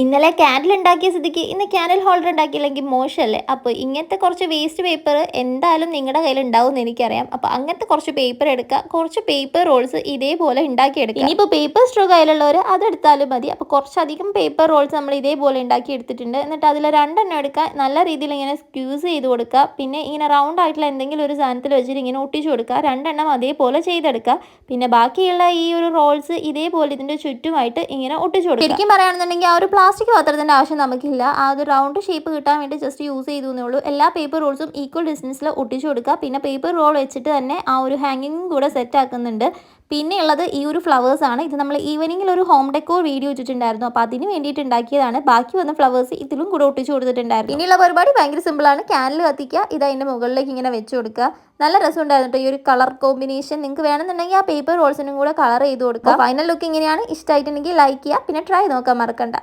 ഇന്നലെ ക്യാൻഡിൽ ഉണ്ടാക്കിയ സ്ഥിതിക്ക് ഇന്ന് ക്യാൻഡിൽ ഹോൾഡർ ഉണ്ടാക്കിയില്ലെങ്കിൽ മോശമല്ലേ? അപ്പോൾ ഇങ്ങനത്തെ കുറച്ച് വേസ്റ്റ് പേപ്പർ എന്തായാലും നിങ്ങളുടെ കയ്യിൽ ഉണ്ടാവും എന്ന് എനിക്കറിയാം. അപ്പോൾ അങ്ങനത്തെ കുറച്ച് പേപ്പർ എടുക്കുക, കുറച്ച് പേപ്പർ റോൾസ് ഇതേപോലെ ഉണ്ടാക്കിയെടുക്കുക. ഇനിയിപ്പോൾ പേപ്പർ സ്ട്രോ കയ്യിലുള്ളവർ അതെടുത്താലും മതി. അപ്പോൾ കുറച്ചധികം പേപ്പർ റോൾസ് നമ്മൾ ഇതേപോലെ ഉണ്ടാക്കി എടുത്തിട്ടുണ്ട്. എന്നിട്ട് അതിൽ രണ്ടെണ്ണം എടുക്കുക, നല്ല രീതിയിൽ ഇങ്ങനെ സ്ക്യൂസ് ചെയ്ത് കൊടുക്കുക. പിന്നെ ഇങ്ങനെ റൗണ്ട് ആയിട്ടുള്ള എന്തെങ്കിലും ഒരു സാധനത്തിൽ വെച്ചിട്ട് ഇങ്ങനെ ഒട്ടിച്ചു കൊടുക്കുക. രണ്ടെണ്ണം അതേപോലെ ചെയ്തെടുക്കുക. പിന്നെ ബാക്കിയുള്ള ഈ ഒരു റോൾസ് ഇതേപോലെ ഇതിൻ്റെ ചുറ്റുമായിട്ട് ഇങ്ങനെ ഒട്ടിച്ചു കൊടുക്കുക. ശരിക്കും പറയുകയാണെന്നുണ്ടെങ്കിൽ ആ ഒരു പ്ലാസ്റ്റിക് പാത്രത്തിൻ്റെ ആവശ്യം നമുക്കില്ല. ആ ഒരു റൗണ്ട് ഷേപ്പ് കിട്ടാൻ വേണ്ടി ജസ്റ്റ് യൂസ് ചെയ്തു എന്നേ ഉള്ളൂ. എല്ലാ പേപ്പർ റോൾസും ഈക്വൽ ഡിസ്റ്റൻസിൽ ഒട്ടിച്ചു കൊടുക്കുക. പിന്നെ പേപ്പർ റോൾ വെച്ചിട്ട് തന്നെ ആ ഒരു ഹാങ്ങിങ്ങും കൂടെ സെറ്റ് ആക്കുന്നുണ്ട്. പിന്നെയുള്ളത് ഈ ഒരു ഫ്ലവേഴ്സ് ആണ്. ഇത് നമ്മൾ ഈവനിങ്ങിൽ ഒരു ഹോം ഡെക്കോർ വീഡിയോ ഇട്ടിട്ടുണ്ടായിരുന്നു. അപ്പോൾ അതിന് വേണ്ടിയിട്ട് ഉണ്ടാക്കിയതാണ്. ബാക്കി വന്ന ഫ്ലവേഴ്സ് ഇതിലും കൂടെ ഒട്ടിച്ചു കൊടുത്തിട്ടുണ്ടായിരുന്നു. ഇനിയുള്ള പരിപാടി ഭയങ്കര സിമ്പിളാണ്. ക്യാൻഡിൽ കത്തിക്കുക, ഇത് അതിൻ്റെ മുകളിലേക്ക് ഇങ്ങനെ വെച്ച് കൊടുക്കുക. നല്ല രസമുണ്ടായിരുന്നു ഈ ഒരു കളർ കോമ്പിനേഷൻ. നിങ്ങൾക്ക് വേണമെന്നുണ്ടെങ്കിൽ ആ പേപ്പർ റോൾസിനും കൂടെ കളർ ചെയ്ത് കൊടുക്കുക. ഫൈനൽ ലുക്ക് ഇങ്ങനെയാണ്. ഇഷ്ടമായിട്ടുണ്ടെങ്കിൽ ലൈക്ക് ചെയ്യുക, പിന്നെ ട്രൈ നോക്കാൻ മറക്കണ്ട.